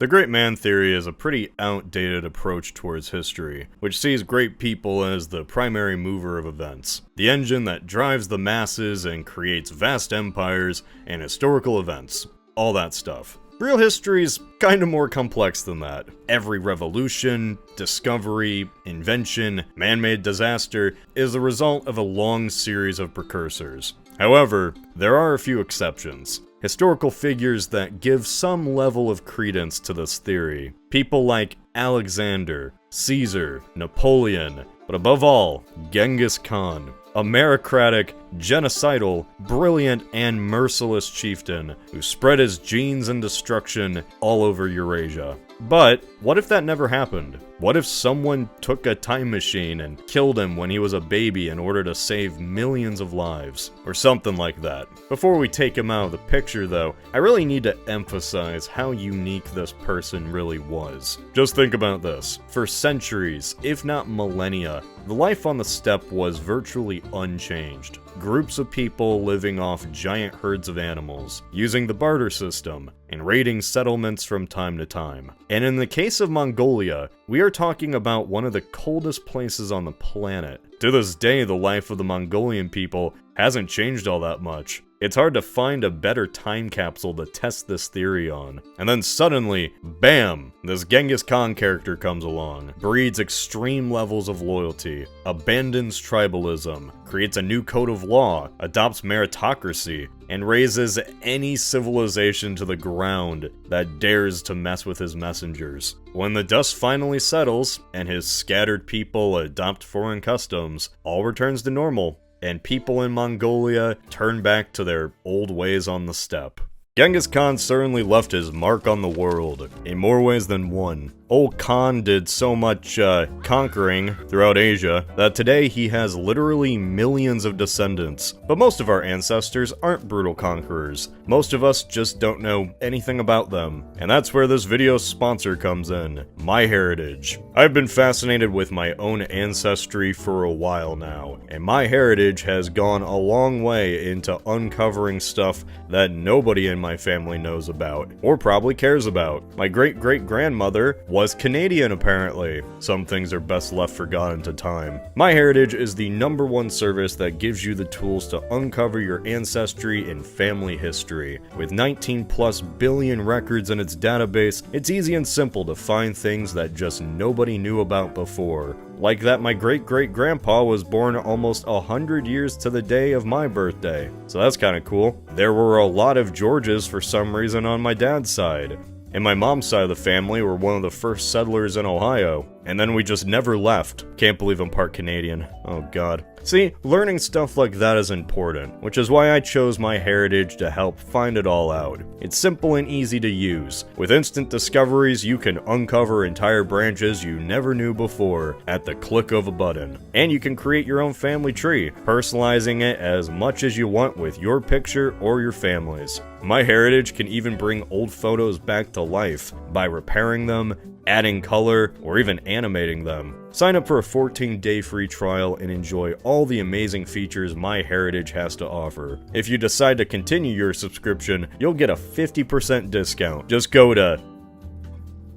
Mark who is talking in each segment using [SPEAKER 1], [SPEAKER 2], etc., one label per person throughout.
[SPEAKER 1] The great man theory is a pretty outdated approach towards history, which sees great people as the primary mover of events, the engine that drives the masses and creates vast empires and historical events, all that stuff. Real history's kinda more complex than that. Every revolution, discovery, invention, man-made disaster is the result of a long series of precursors. However, there are a few exceptions. Historical figures that give some level of credence to this theory. People like Alexander, Caesar, Napoleon, but above all, Genghis Khan. A meritocratic, genocidal, brilliant, and merciless chieftain who spread his genes and destruction all over Eurasia. But what if that never happened? What if someone took a time machine and killed him when he was a baby in order to save millions of lives? Or something like that. Before we take him out of the picture though, I really need to emphasize how unique this person really was. Just think about this. For centuries, if not millennia, the life on the steppe was virtually unchanged. Groups of people living off giant herds of animals, using the barter system, and raiding settlements from time to time. And in the case of Mongolia, we are talking about one of the coldest places on the planet. To this day, the life of the Mongolian people hasn't changed all that much. It's hard to find a better time capsule to test this theory on. And then suddenly, bam, this Genghis Khan character comes along, breeds extreme levels of loyalty, abandons tribalism, creates a new code of law, adopts meritocracy, and razes any civilization to the ground that dares to mess with his messengers. When the dust finally settles, and his scattered people adopt foreign customs, all returns to normal, and people in Mongolia turn back to their old ways on the steppe. Genghis Khan certainly left his mark on the world, in more ways than one. Old Khan did so much conquering throughout Asia that today he has literally millions of descendants. But most of our ancestors aren't brutal conquerors. Most of us just don't know anything about them. And that's where this video's sponsor comes in, MyHeritage. I've been fascinated with my own ancestry for a while now, and MyHeritage has gone a long way into uncovering stuff that nobody in my family knows about, or probably cares about. My great-great-grandmother was Canadian, apparently. Some things are best left forgotten to time. MyHeritage is the #1 service that gives you the tools to uncover your ancestry and family history. With 19+ billion records in its database, it's easy and simple to find things that just nobody knew about before. Like that my great-great-grandpa was born almost 100 years to the day of my birthday. So that's kinda cool. There were a lot of Georges for some reason on my dad's side. And my mom's side of the family were one of the first settlers in Ohio. And then we just never left. Can't believe I'm part Canadian. Oh god. See, learning stuff like that is important, which is why I chose MyHeritage to help find it all out. It's simple and easy to use. With instant discoveries, you can uncover entire branches you never knew before at the click of a button. And you can create your own family tree, personalizing it as much as you want with your picture or your family's. MyHeritage can even bring old photos back to life by repairing them, adding color, or even animating them. Sign up for a 14-day free trial and enjoy all the amazing features MyHeritage has to offer. If you decide to continue your subscription, you'll get a 50% discount. Just go to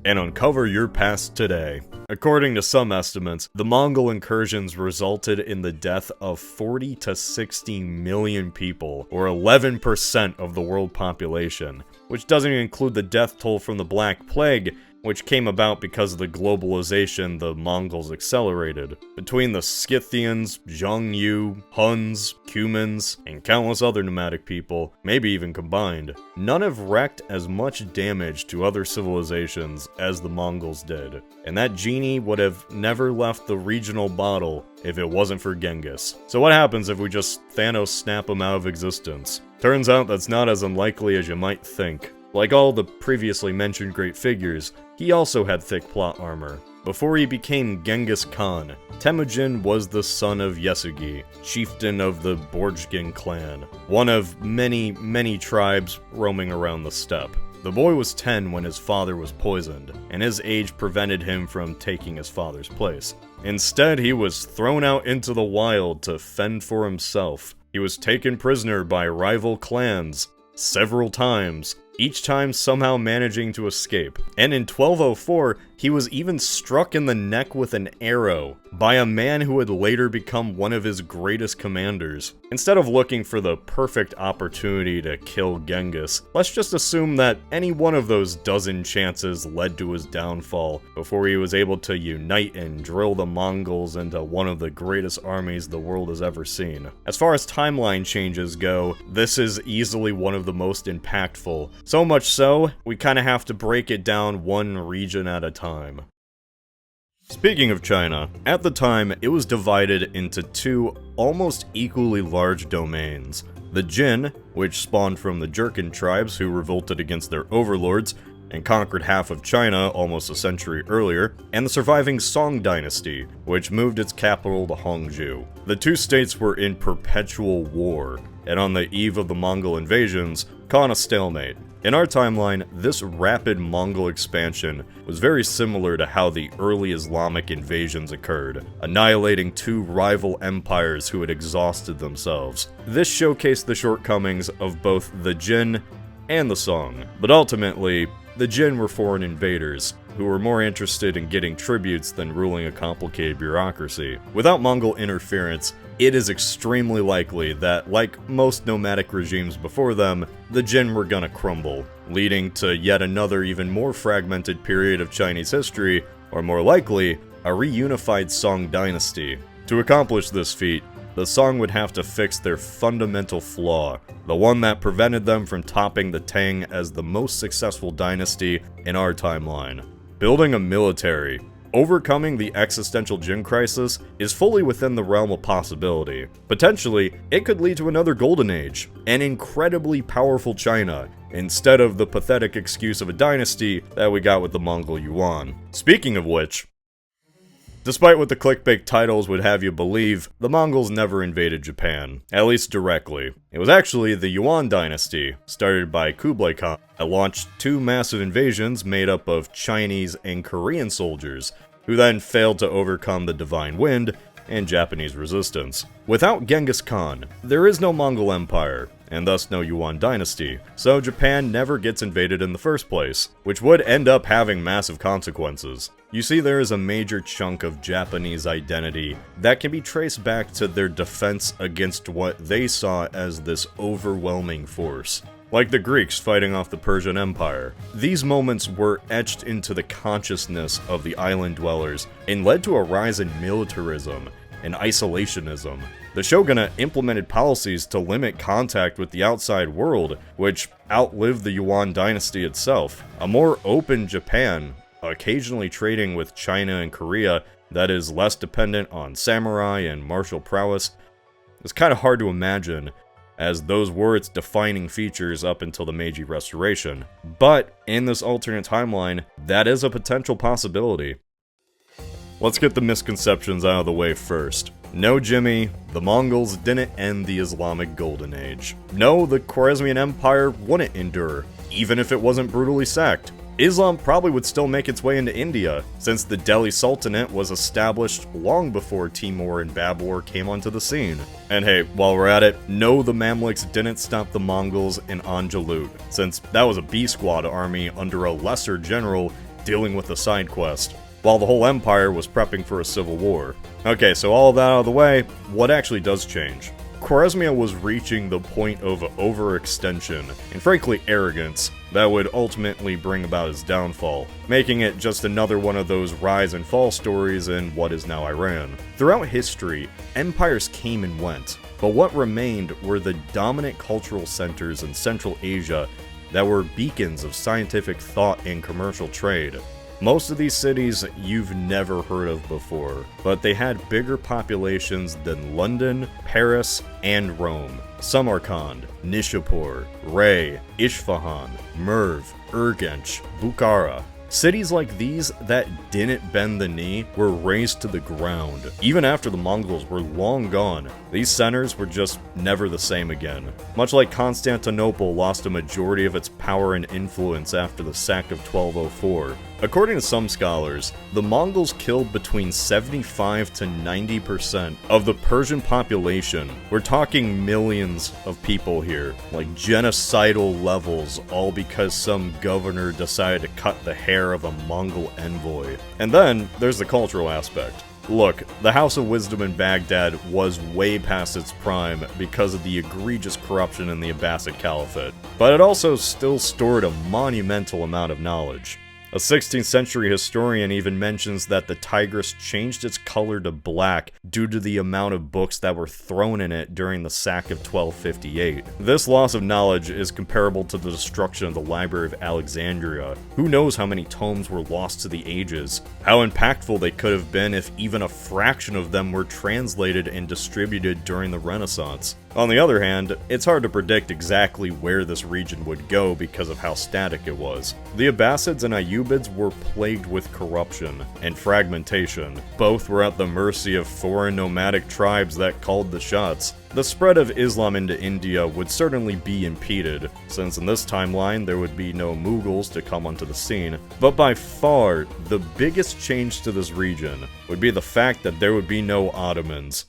[SPEAKER 1] and uncover your past today. According to some estimates, the Mongol incursions resulted in the death of 40 to 60 million people, or 11% of the world population, which doesn't even include the death toll from the Black Plague, which came about because of the globalization the Mongols accelerated. Between the Scythians, Zhongyu, Huns, Cumans, and countless other nomadic people, maybe even combined, none have wreaked as much damage to other civilizations as the Mongols did. And that genie would have never left the regional bottle if it wasn't for Genghis. So what happens if we just Thanos snap him out of existence? Turns out that's not as unlikely as you might think. Like all the previously mentioned great figures, he also had thick plot armor. Before he became Genghis Khan, Temujin was the son of Yasugi, chieftain of the Borjgin clan, one of many tribes roaming around the steppe. The boy was 10 when his father was poisoned, and his age prevented him from taking his father's place. Instead, he was thrown out into the wild to fend for himself. He was taken prisoner by rival clans several times, each time somehow managing to escape. And in 1204, he was even struck in the neck with an arrow by a man who would later become one of his greatest commanders. Instead of looking for the perfect opportunity to kill Genghis, let's just assume that any one of those dozen chances led to his downfall before he was able to unite and drill the Mongols into one of the greatest armies the world has ever seen. As far as timeline changes go, this is easily one of the most impactful. So much so, we kinda have to break it down one region at a time. Speaking of China, at the time, it was divided into two almost equally large domains. The Jin, which spawned from the Jurchen tribes who revolted against their overlords and conquered half of China almost a century earlier, and the surviving Song dynasty, which moved its capital to Hangzhou. The two states were in perpetual war, and on the eve of the Mongol invasions, caught a stalemate. In our timeline, this rapid Mongol expansion was very similar to how the early Islamic invasions occurred, annihilating two rival empires who had exhausted themselves. This showcased the shortcomings of both the Jin and the Song, but ultimately, the Jin were foreign invaders, who were more interested in getting tributes than ruling a complicated bureaucracy. Without Mongol interference, it is extremely likely that, like most nomadic regimes before them, the Jin were gonna crumble, leading to yet another even more fragmented period of Chinese history, or more likely, a reunified Song dynasty. To accomplish this feat, the Song would have to fix their fundamental flaw, the one that prevented them from topping the Tang as the most successful dynasty in our timeline. Building a military. Overcoming the existential Jin crisis is fully within the realm of possibility. Potentially, it could lead to another golden age, an incredibly powerful China, instead of the pathetic excuse of a dynasty that we got with the Mongol Yuan. Speaking of which, despite what the clickbait titles would have you believe, the Mongols never invaded Japan, at least directly. It was actually the Yuan dynasty, started by Kublai Khan, that launched two massive invasions made up of Chinese and Korean soldiers, who then failed to overcome the Divine Wind and Japanese resistance. Without Genghis Khan, there is no Mongol Empire, and thus no Yuan dynasty, so Japan never gets invaded in the first place, which would end up having massive consequences. You see, there is a major chunk of Japanese identity that can be traced back to their defense against what they saw as this overwhelming force. Like the Greeks fighting off the Persian Empire. These moments were etched into the consciousness of the island dwellers and led to a rise in militarism and isolationism. The shogunate implemented policies to limit contact with the outside world, which outlived the Yuan dynasty itself. A more open Japan, occasionally trading with China and Korea that is less dependent on samurai and martial prowess, is kind of hard to imagine, as those were its defining features up until the Meiji Restoration. But in this alternate timeline, that is a potential possibility. Let's get the misconceptions out of the way first. No, Jimmy, the Mongols didn't end the Islamic Golden Age. No, the Khwarezmian Empire wouldn't endure, even if it wasn't brutally sacked. Islam probably would still make its way into India, since the Delhi Sultanate was established long before Timur and Babur came onto the scene. And hey, while we're at it, no, the Mamluks didn't stop the Mongols in Anjalut, since that was a B-squad army under a lesser general dealing with a side quest, while the whole empire was prepping for a civil war. Okay, so all of that out of the way, what actually does change? Khwarezmia was reaching the point of overextension, and frankly arrogance, that would ultimately bring about its downfall, making it just another one of those rise and fall stories in what is now Iran. Throughout history, empires came and went, but what remained were the dominant cultural centers in Central Asia that were beacons of scientific thought and commercial trade. Most of these cities you've never heard of before, but they had bigger populations than London, Paris, and Rome. Samarkand, Nishapur, Ray, Isfahan, Merv, Urgench, Bukhara. Cities like these that didn't bend the knee were razed to the ground. Even after the Mongols were long gone, these centers were just never the same again. Much like Constantinople lost a majority of its power and influence after the sack of 1204, According to some scholars, the Mongols killed between 75 to 90% of the Persian population. We're talking millions of people here, like genocidal levels, all because some governor decided to cut the hair of a Mongol envoy. And then there's the cultural aspect. Look, the House of Wisdom in Baghdad was way past its prime because of the egregious corruption in the Abbasid Caliphate, but it also still stored a monumental amount of knowledge. A 16th century historian even mentions that the Tigris changed its color to black due to the amount of books that were thrown in it during the sack of 1258. This loss of knowledge is comparable to the destruction of the Library of Alexandria. Who knows how many tomes were lost to the ages? How impactful they could have been if even a fraction of them were translated and distributed during the Renaissance. On the other hand, it's hard to predict exactly where this region would go because of how static it was. The Abbasids and Ayyubids were plagued with corruption and fragmentation. Both were at the mercy of foreign nomadic tribes that called the shots. The spread of Islam into India would certainly be impeded, since in this timeline there would be no Mughals to come onto the scene, but by far the biggest change to this region would be the fact that there would be no Ottomans.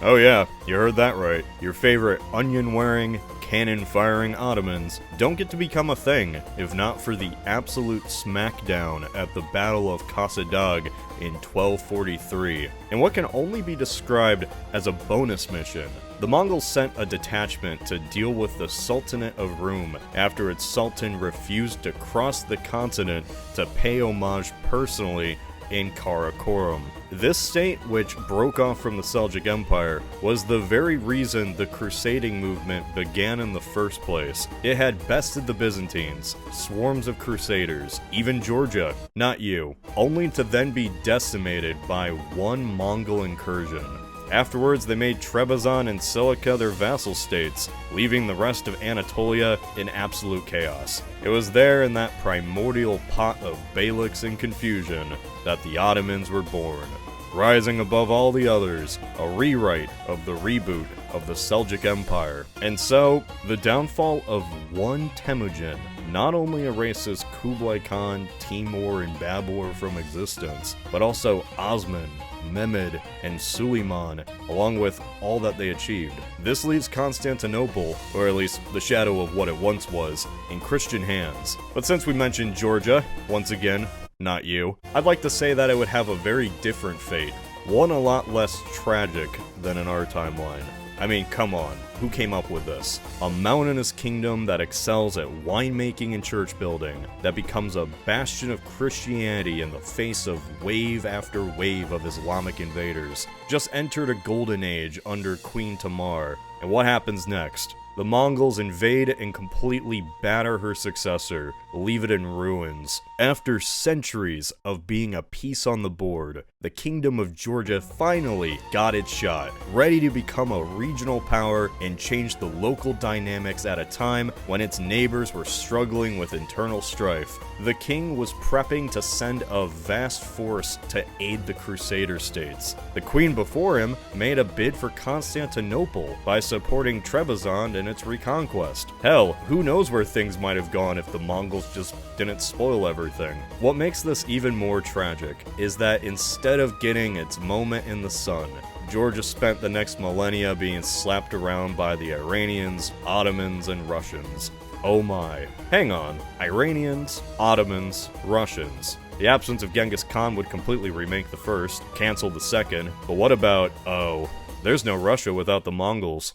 [SPEAKER 1] Oh yeah, you heard that right. Your favorite onion-wearing, cannon-firing Ottomans don't get to become a thing, if not for the absolute smackdown at the Battle of Khassadag in 1243. In what can only be described as a bonus mission, the Mongols sent a detachment to deal with the Sultanate of Rum after its sultan refused to cross the continent to pay homage personally in Karakorum. This state, which broke off from the Seljuk Empire, was the very reason the crusading movement began in the first place. It had bested the Byzantines, swarms of crusaders, even Georgia, not you, only to then be decimated by one Mongol incursion. Afterwards, they made Trebizond and Cilicia their vassal states, leaving the rest of Anatolia in absolute chaos. It was there in that primordial pot of Beyliks and confusion that the Ottomans were born. Rising above all the others, a rewrite of the reboot of the Seljuk Empire. And so, the downfall of one Temujin not only erases Kublai Khan, Timur, and Babur from existence, but also Osman, Mehmed, and Suleiman, along with all that they achieved. This leaves Constantinople, or at least the shadow of what it once was, in Christian hands. But since we mentioned Georgia, once again, not you, I'd like to say that it would have a very different fate. One a lot less tragic than in our timeline. I mean, come on, who came up with this? A mountainous kingdom that excels at winemaking and church building, that becomes a bastion of Christianity in the face of wave after wave of Islamic invaders, just entered a golden age under Queen Tamar. And what happens next? The Mongols invade and completely batter her successor, leave it in ruins. After centuries of being a piece on the board, the Kingdom of Georgia finally got its shot, ready to become a regional power and change the local dynamics at a time when its neighbors were struggling with internal strife. The king was prepping to send a vast force to aid the Crusader states. The queen before him made a bid for Constantinople by supporting Trebizond in its reconquest. Hell, who knows where things might have gone if the Mongols just didn't spoil everything. What makes this even more tragic is that instead of getting its moment in the sun, Georgia spent the next millennia being slapped around by the Iranians, Ottomans, and Russians. Oh my. Hang on. Iranians, Ottomans, Russians. The absence of Genghis Khan would completely remake the first, cancel the second, but what about, there's no Russia without the Mongols.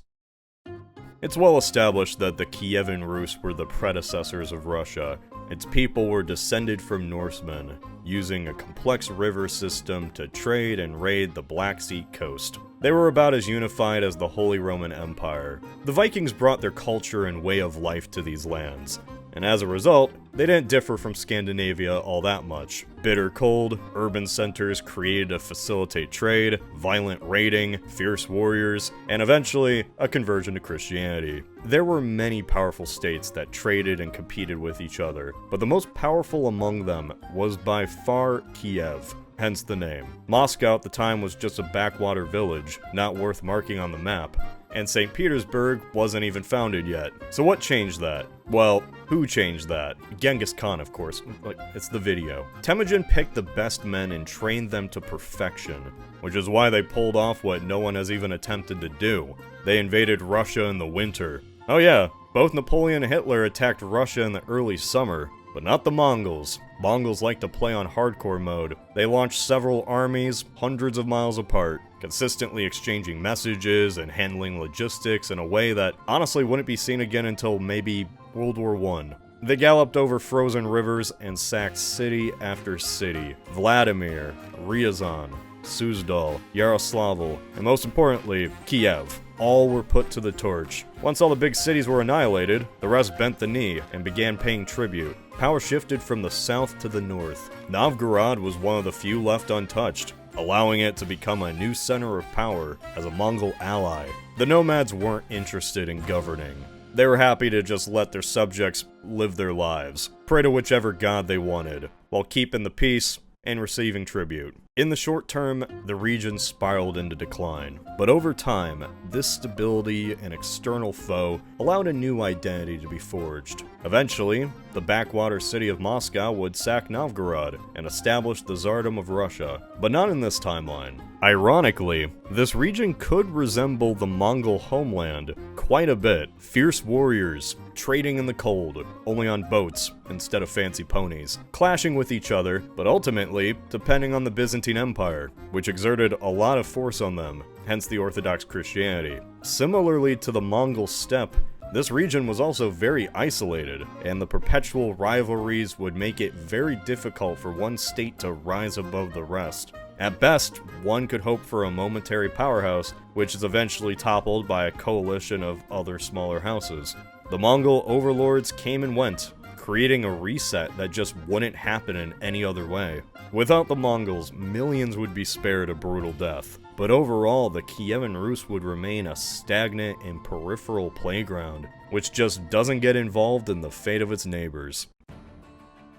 [SPEAKER 1] It's well established that the Kievan Rus were the predecessors of Russia. Its people were descended from Norsemen, using a complex river system to trade and raid the Black Sea coast. They were about as unified as the Holy Roman Empire. The Vikings brought their culture and way of life to these lands, and as a result, they didn't differ from Scandinavia all that much. Bitter cold, urban centers created to facilitate trade, violent raiding, fierce warriors, and eventually, a conversion to Christianity. There were many powerful states that traded and competed with each other, but the most powerful among them was by far Kiev, hence the name. Moscow at the time was just a backwater village, not worth marking on the map. and St. Petersburg wasn't even founded yet. So what changed that? Well, who changed that? Genghis Khan, of course. Like, it's the video. Temujin picked the best men and trained them to perfection, which is why they pulled off what no one has even attempted to do. They invaded Russia in the winter. Oh yeah, both Napoleon and Hitler attacked Russia in the early summer, but not the Mongols. Mongols like to play on hardcore mode. They launched several armies hundreds of miles apart, consistently exchanging messages and handling logistics in a way that honestly wouldn't be seen again until maybe World War I. They galloped over frozen rivers and sacked city after city. Vladimir, Ryazan, Suzdal, Yaroslavl, and most importantly, Kiev. All were put to the torch. Once all the big cities were annihilated, the rest bent the knee and began paying tribute. Power shifted from the south to the north. Novgorod was one of the few left untouched, allowing it to become a new center of power as a Mongol ally. The nomads weren't interested in governing. They were happy to just let their subjects live their lives, pray to whichever god they wanted, while keeping the peace and receiving tribute. In the short term, the region spiraled into decline, but over time, this stability and external foe allowed a new identity to be forged. Eventually, the backwater city of Moscow would sack Novgorod and establish the Tsardom of Russia, but not in this timeline. Ironically, this region could resemble the Mongol homeland quite a bit. Fierce warriors, trading in the cold, only on boats instead of fancy ponies, clashing with each other, but ultimately depending on the Byzantine Empire, which exerted a lot of force on them, hence the Orthodox Christianity. Similarly to the Mongol steppe, this region was also very isolated, and the perpetual rivalries would make it very difficult for one state to rise above the rest. At best, one could hope for a momentary powerhouse, which is eventually toppled by a coalition of other smaller houses. The Mongol overlords came and went, creating a reset that just wouldn't happen in any other way. Without the Mongols, millions would be spared a brutal death. But overall, the Kievan Rus would remain a stagnant and peripheral playground, which just doesn't get involved in the fate of its neighbors.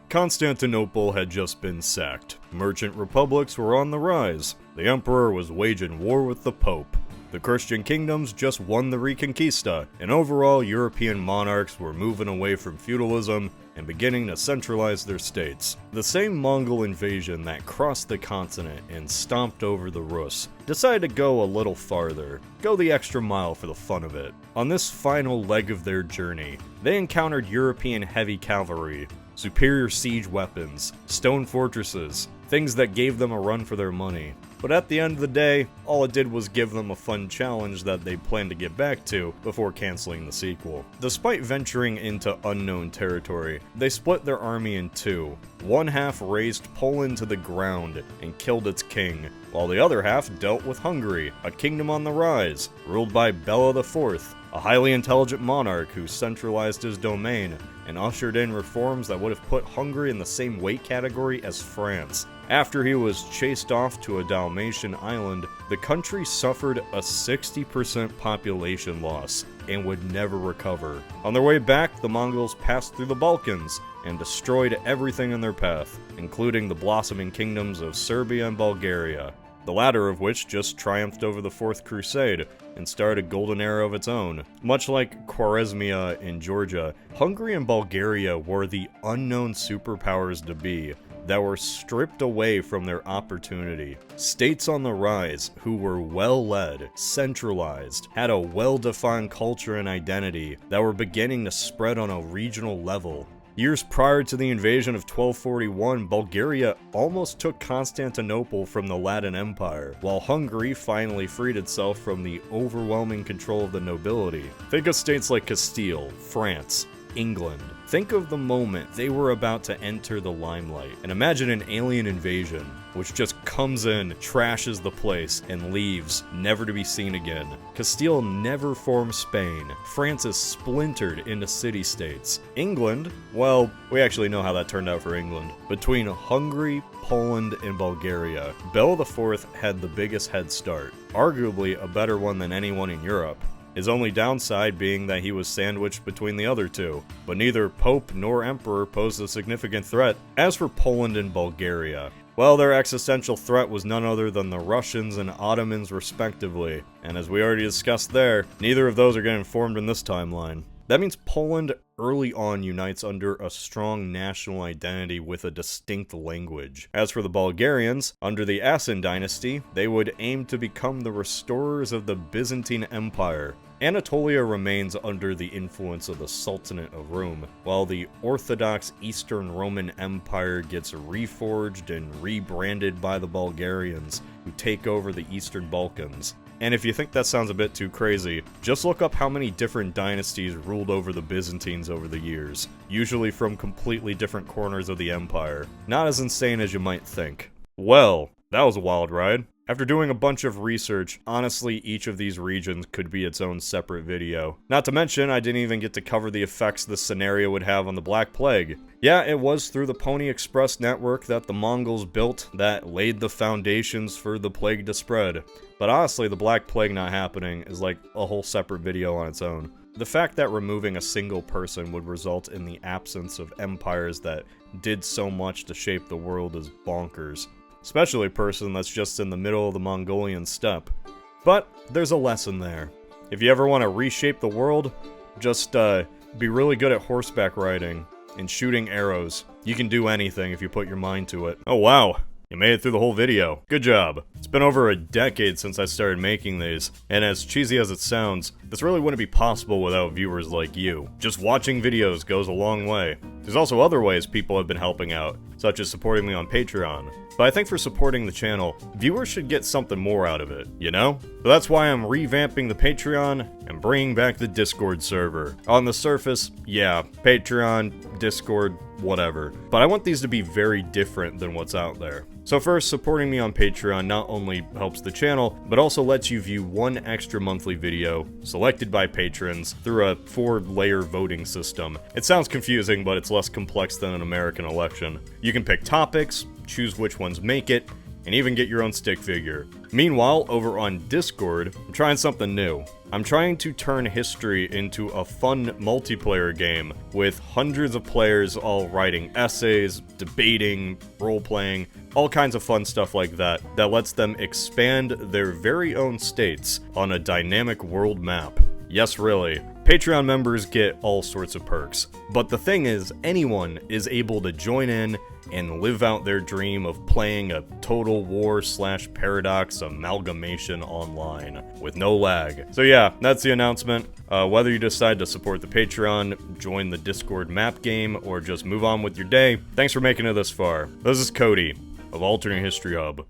[SPEAKER 1] Constantinople had just been sacked. Merchant republics were on the rise. The emperor was waging war with the Pope. The Christian kingdoms just won the Reconquista, and overall European monarchs were moving away from feudalism and beginning to centralize their states. The same Mongol invasion that crossed the continent and stomped over the Rus decided to go a little farther, go the extra mile for the fun of it. On this final leg of their journey, they encountered European heavy cavalry, superior siege weapons, stone fortresses, things that gave them a run for their money. But at the end of the day, all it did was give them a fun challenge that they planned to get back to before canceling the sequel. Despite venturing into unknown territory, they split their army in two. One half razed Poland to the ground and killed its king, while the other half dealt with Hungary, a kingdom on the rise, ruled by Bela IV, a highly intelligent monarch who centralized his domain and ushered in reforms that would have put Hungary in the same weight category as France. After he was chased off to a Dalmatian island, the country suffered a 60% population loss and would never recover. On their way back, the Mongols passed through the Balkans and destroyed everything in their path, including the blossoming kingdoms of Serbia and Bulgaria, the latter of which just triumphed over the Fourth Crusade and started a golden era of its own. Much like Khwarezmia in Georgia, Hungary and Bulgaria were the unknown superpowers to be that were stripped away from their opportunity. States on the rise who were well-led, centralized, had a well-defined culture and identity that were beginning to spread on a regional level. Years prior to the invasion of 1241, Bulgaria almost took Constantinople from the Latin Empire, while Hungary finally freed itself from the overwhelming control of the nobility. Think of states like Castile, France, England. Think of the moment they were about to enter the limelight, and imagine an alien invasion, which just comes in, trashes the place, and leaves, never to be seen again. Castile never formed Spain. France is splintered into city-states. England, well, we actually know how that turned out for England. Between Hungary, Poland, and Bulgaria, Bela IV had the biggest head start, arguably a better one than anyone in Europe. His only downside being that he was sandwiched between the other two, but neither Pope nor Emperor posed a significant threat. As for Poland and Bulgaria, Well, their existential threat was none other than the Russians and Ottomans respectively, and as we already discussed there, neither of those are getting formed in this timeline. That means Poland early on unites under a strong national identity with a distinct language. As for the Bulgarians, under the Asin dynasty, they would aim to become the restorers of the Byzantine Empire. Anatolia remains under the influence of the Sultanate of Rome, while the Orthodox Eastern Roman Empire gets reforged and rebranded by the Bulgarians, who take over the Eastern Balkans. And if you think that sounds a bit too crazy, just look up how many different dynasties ruled over the Byzantines over the years, usually from completely different corners of the empire. Not as insane as you might think. Well, that was a wild ride. After doing a bunch of research, honestly, each of these regions could be its own separate video. Not to mention, I didn't even get to cover the effects this scenario would have on the Black Plague. Yeah, it was through the Pony Express network that the Mongols built that laid the foundations for the plague to spread. But honestly, the Black Plague not happening is like a whole separate video on its own. The fact that removing a single person would result in the absence of empires that did so much to shape the world is bonkers. Especially a person that's just in the middle of the Mongolian steppe. But there's a lesson there. If you ever want to reshape the world, just be really good at horseback riding and shooting arrows. You can do anything if you put your mind to it. Oh wow, you made it through the whole video. Good job. It's been over a decade since I started making these, and as cheesy as it sounds, this really wouldn't be possible without viewers like you. Just watching videos goes a long way. There's also other ways people have been helping out, such as supporting me on Patreon. But I think for supporting the channel, viewers should get something more out of it, you know? So that's why I'm revamping the Patreon and bringing back the Discord server. On the surface, yeah, Patreon, Discord, whatever. But I want these to be very different than what's out there. So first, supporting me on Patreon not only helps the channel, but also lets you view one extra monthly video, selected by patrons, through a 4-layer voting system. It sounds confusing, but it's less complex than an American election. You can pick topics, choose which ones make it, and even get your own stick figure. Meanwhile, over on Discord, I'm trying something new. I'm trying to turn history into a fun multiplayer game, with hundreds of players all writing essays, debating, role-playing, all kinds of fun stuff like that, that lets them expand their very own states on a dynamic world map. Yes, really. Patreon members get all sorts of perks. But the thing is, anyone is able to join in and live out their dream of playing a Total War / Paradox amalgamation online, with no lag. So yeah, that's the announcement. Whether you decide to support the Patreon, join the Discord map game, or just move on with your day, thanks for making it this far. This is Cody, of Alternate History Hub.